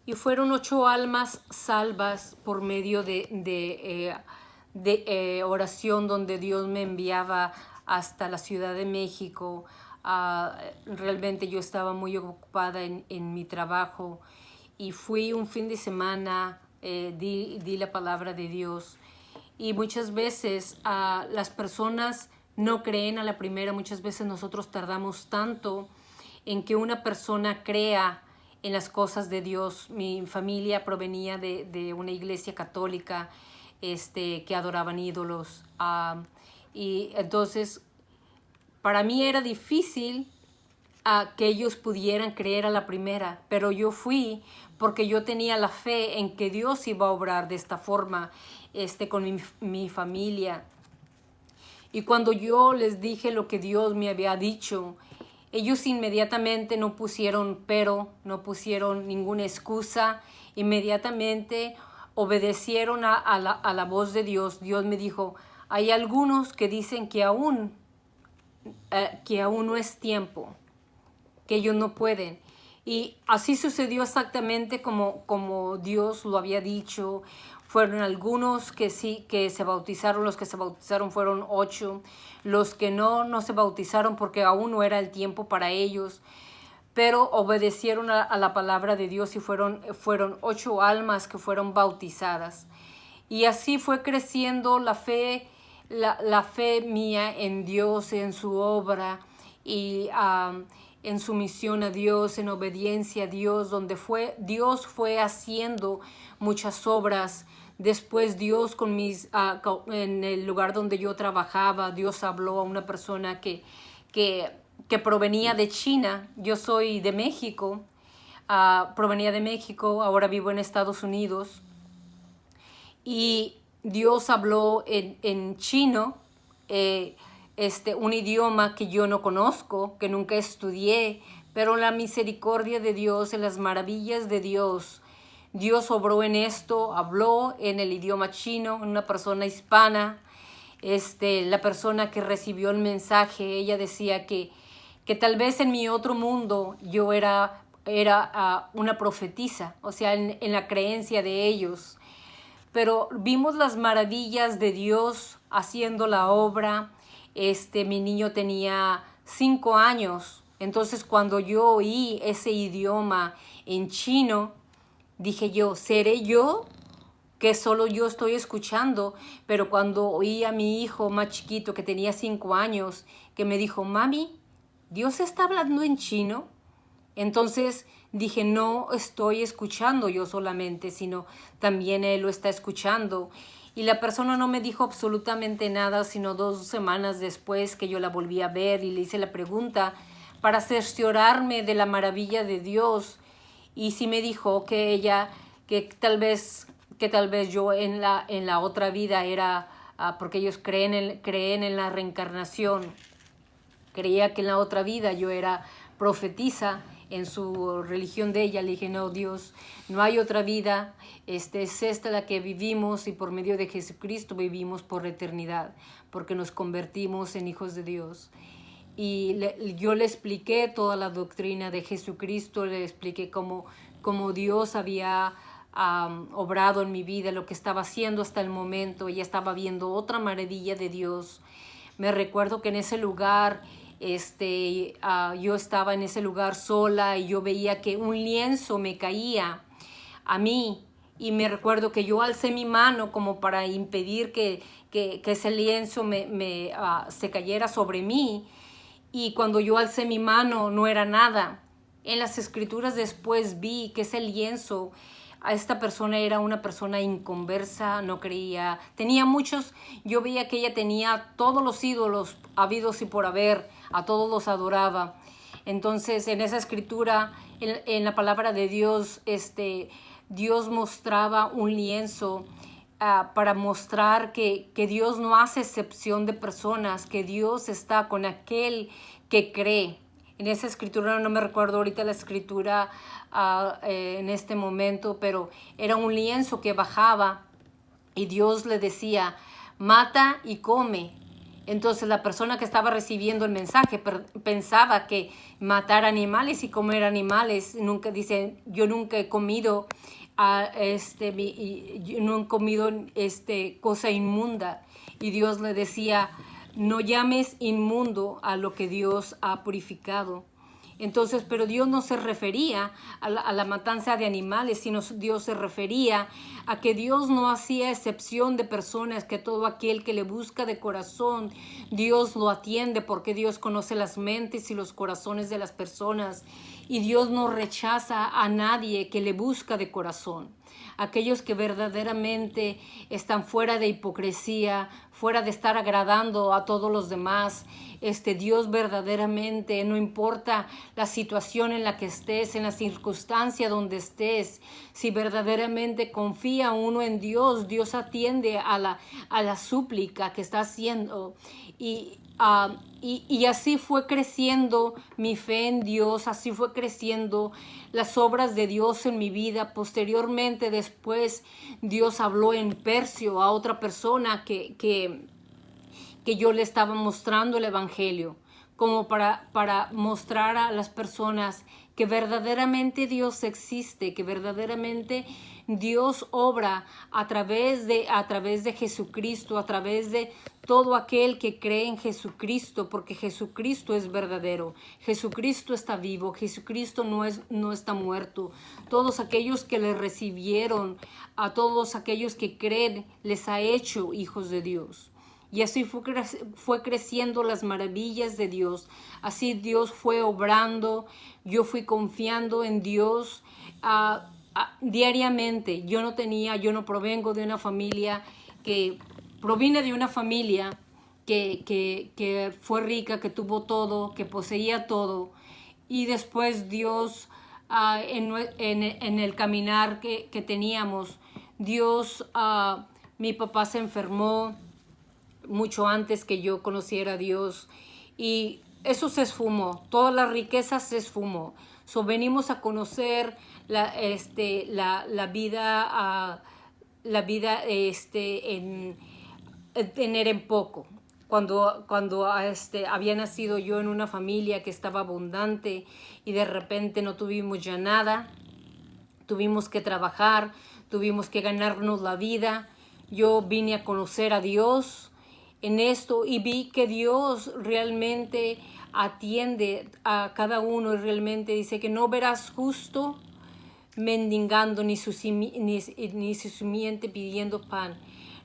y fueron 8 almas salvas por medio de oración donde Dios me enviaba hasta la Ciudad de México. Realmente yo estaba muy ocupada en mi trabajo y fui un fin de semana, di la palabra de Dios. Y muchas veces las personas no creen a la primera. Muchas veces nosotros tardamos tanto en que una persona crea en las cosas de Dios. Mi familia provenía de una iglesia católica que adoraban ídolos. Y entonces para mí era difícil que ellos pudieran creer a la primera, pero yo fui porque yo tenía la fe en que Dios iba a obrar de esta forma con mi familia. Y cuando yo les dije lo que Dios me había dicho, ellos inmediatamente no pusieron pero, no pusieron ninguna excusa, inmediatamente obedecieron a la voz de Dios. Dios me dijo, hay algunos que dicen que aún no es tiempo, que ellos no pueden. Y así sucedió exactamente como Dios lo había dicho. Fueron algunos que sí, que se bautizaron. Los que se bautizaron fueron 8. Los que no se bautizaron porque aún no era el tiempo para ellos. Pero obedecieron a la palabra de Dios y fueron 8 almas que fueron bautizadas. Y así fue creciendo la fe, la fe mía en Dios, en su obra y en sumisión a Dios, en obediencia a Dios, donde Dios fue haciendo muchas obras. Después Dios en el lugar donde yo trabajaba, Dios habló a una persona que provenía de China. Yo soy de México, provenía de México, ahora vivo en Estados Unidos. Y Dios habló en chino, un idioma que yo no conozco, que nunca estudié, pero la misericordia de Dios, en las maravillas de Dios, Dios obró en esto, habló en el idioma chino, una persona hispana. La persona que recibió el mensaje, ella decía que tal vez en mi otro mundo yo era una profetisa, o sea, en la creencia de ellos. Pero vimos las maravillas de Dios haciendo la obra. Mi niño tenía 5 años. Entonces cuando yo oí ese idioma en chino, dije yo, ¿seré yo que solo yo estoy escuchando? Pero cuando oí a mi hijo más chiquito que tenía 5 años, que me dijo, mami, ¿Dios está hablando en chino? Entonces dije, no estoy escuchando yo solamente, sino también él lo está escuchando. Y la persona no me dijo absolutamente nada, sino 2 semanas después que yo la volví a ver y le hice la pregunta para cerciorarme de la maravilla de Dios. Y sí me dijo que ella, que tal vez yo en la otra vida era, porque ellos creen en la reencarnación, creía que en la otra vida yo era profetisa en su religión de ella. Le dije, no, Dios, no hay otra vida, es esta la que vivimos y por medio de Jesucristo vivimos por la eternidad, porque nos convertimos en hijos de Dios. Y yo le expliqué toda la doctrina de Jesucristo, le expliqué cómo Dios había obrado en mi vida, lo que estaba haciendo hasta el momento. Ella estaba viendo otra maravilla de Dios. Me recuerdo que en ese lugar, yo estaba en ese lugar sola y yo veía que un lienzo me caía a mí. Y me recuerdo que yo alcé mi mano como para impedir que ese lienzo se cayera sobre mí. Y cuando yo alcé mi mano no era nada. En las escrituras después vi que ese lienzo, a esta persona era una persona inconversa, no creía, tenía muchos, yo veía que ella tenía todos los ídolos habidos y por haber, a todos los adoraba. Entonces en esa escritura, en la palabra de Dios, Dios mostraba un lienzo para mostrar que Dios no hace excepción de personas, que Dios está con aquel que cree. En esa escritura, no me recuerdo ahorita la escritura en este momento, pero era un lienzo que bajaba y Dios le decía, mata y come. Entonces la persona que estaba recibiendo el mensaje pensaba que matar animales y comer animales, nunca dice, yo nunca he comido yo no he comido cosa inmunda. Y Dios le decía, no llames inmundo a lo que Dios ha purificado. Entonces, pero Dios no se refería a la matanza de animales, sino Dios se refería a que Dios no hacía excepción de personas, que todo aquel que le busca de corazón, Dios lo atiende, porque Dios conoce las mentes y los corazones de las personas. Y Dios no rechaza a nadie que le busca de corazón. Aquellos que verdaderamente están fuera de hipocresía, fuera de estar agradando a todos los demás. Dios verdaderamente, no importa la situación en la que estés, en la circunstancia donde estés, si verdaderamente confía uno en Dios, Dios atiende a la súplica que está haciendo. Y así fue creciendo mi fe en Dios, así fue creciendo las obras de Dios en mi vida. Posteriormente, después, Dios habló en Persio a otra persona que yo le estaba mostrando el Evangelio, como para mostrar a las personas que verdaderamente Dios existe, que verdaderamente Dios obra a través de Jesucristo, a través de todo aquel que cree en Jesucristo, porque Jesucristo es verdadero, Jesucristo está vivo, Jesucristo no está muerto. Todos aquellos que le recibieron, a todos aquellos que creen, les ha hecho hijos de Dios. Y así fue creciendo las maravillas de Dios. Así Dios fue obrando. Yo fui confiando en Dios diariamente. Yo no provengo de una familia provine de una familia que fue rica, que tuvo todo, que poseía todo. Y después Dios, en el caminar que teníamos, Dios, mi papá se enfermó mucho antes que yo conociera a Dios, y eso se esfumó, toda la riqueza se esfumó. Venimos a conocer la vida en tener en poco. Cuando había nacido yo en una familia que estaba abundante y de repente no tuvimos ya nada, tuvimos que trabajar, tuvimos que ganarnos la vida. Yo vine a conocer a Dios en esto y vi que Dios realmente atiende a cada uno, y realmente dice que no verás justo mendigando ni su simiente pidiendo pan.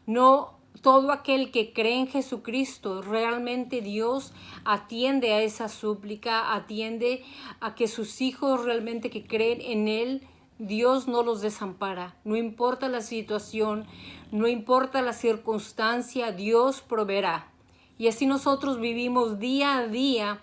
No, todo aquel que cree en Jesucristo, realmente Dios atiende a esa súplica, atiende a que sus hijos realmente que creen en Él, Dios no los desampara. No importa la situación, no importa la circunstancia, Dios proveerá. Y así nosotros vivimos día a día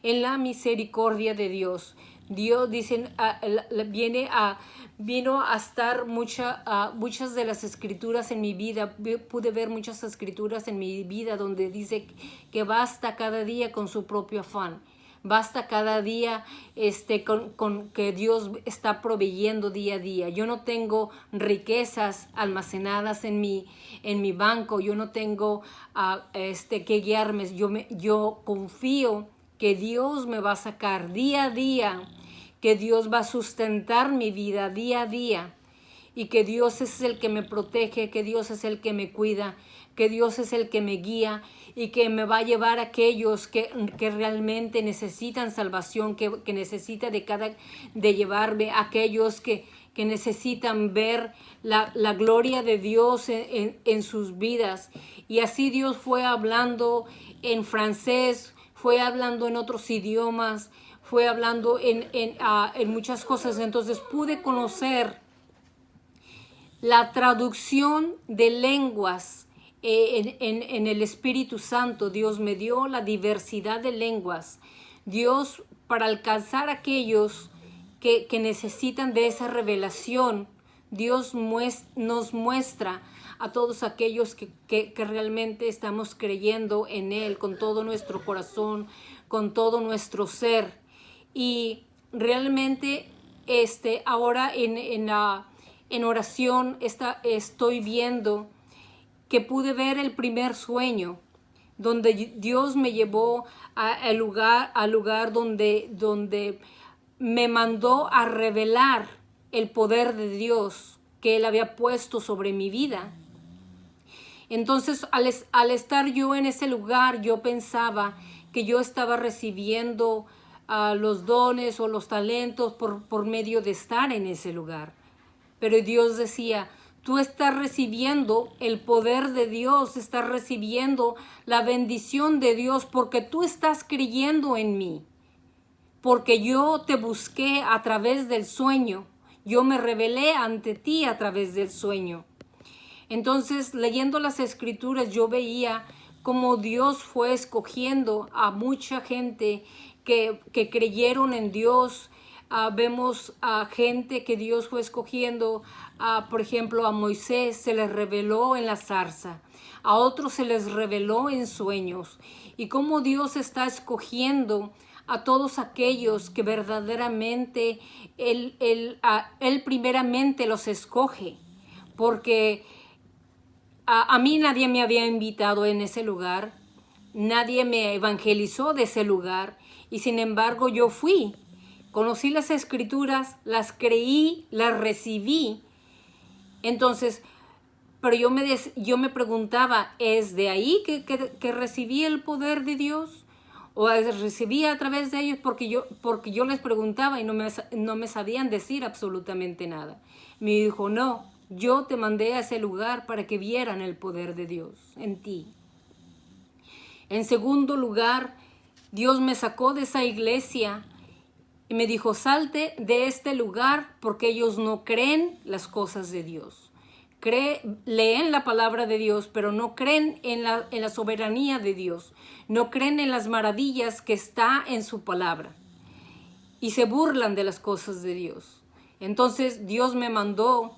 en la misericordia de Dios. Dios, dicen, vino a estar muchas de las escrituras en mi vida. Pude ver muchas escrituras en mi vida donde dice que basta cada día con su propio afán. Basta cada día con que Dios está proveyendo día a día. Yo no tengo riquezas almacenadas en mi banco. Yo no tengo que guiarme. Yo confío que Dios me va a sacar día a día, que Dios va a sustentar mi vida día a día, y que Dios es el que me protege, que Dios es el que me cuida, que Dios es el que me guía y que me va a llevar a aquellos que realmente necesitan salvación, que necesita de llevarme a aquellos que necesitan ver la gloria de Dios en sus vidas. Y así Dios fue hablando en francés, fue hablando en otros idiomas, fue hablando en muchas cosas. Entonces pude conocer la traducción de lenguas en el Espíritu Santo. Dios me dio la diversidad de lenguas. Dios, para alcanzar a aquellos que necesitan de esa revelación, Dios nos muestra a todos aquellos que realmente estamos creyendo en Él con todo nuestro corazón, con todo nuestro ser. Y realmente ahora en oración estoy viendo que pude ver el primer sueño. donde Dios me llevó al lugar donde me mandó a revelar el poder de Dios que Él había puesto sobre mi vida. Entonces, al estar yo en ese lugar, yo pensaba que yo estaba recibiendo los dones o los talentos por medio de estar en ese lugar. Pero Dios decía, tú estás recibiendo el poder de Dios, estás recibiendo la bendición de Dios porque tú estás creyendo en mí. Porque yo te busqué a través del sueño. Yo me revelé ante ti a través del sueño. Entonces, leyendo las escrituras, yo veía cómo Dios fue escogiendo a mucha gente que creyeron en Dios. Vemos a gente que Dios fue escogiendo, por ejemplo, a Moisés se les reveló en la zarza, a otros se les reveló en sueños. Y cómo Dios está escogiendo a todos aquellos que verdaderamente Él primeramente los escoge, porque a mí nadie me había invitado en ese lugar, nadie me evangelizó de ese lugar, y sin embargo yo fui, conocí las escrituras, las creí, las recibí. Entonces, pero yo me preguntaba, ¿es de ahí que recibí el poder de Dios? ¿O recibí a través de ellos? Porque yo les preguntaba y no me sabían decir absolutamente nada. Me dijo, no, yo te mandé a ese lugar para que vieran el poder de Dios en ti. En segundo lugar, Dios me sacó de esa iglesia y me dijo, salte de este lugar porque ellos no creen las cosas de Dios. Leen la palabra de Dios, pero no creen en la soberanía de Dios. No creen en las maravillas que está en su palabra. Y se burlan de las cosas de Dios. Entonces Dios me mandó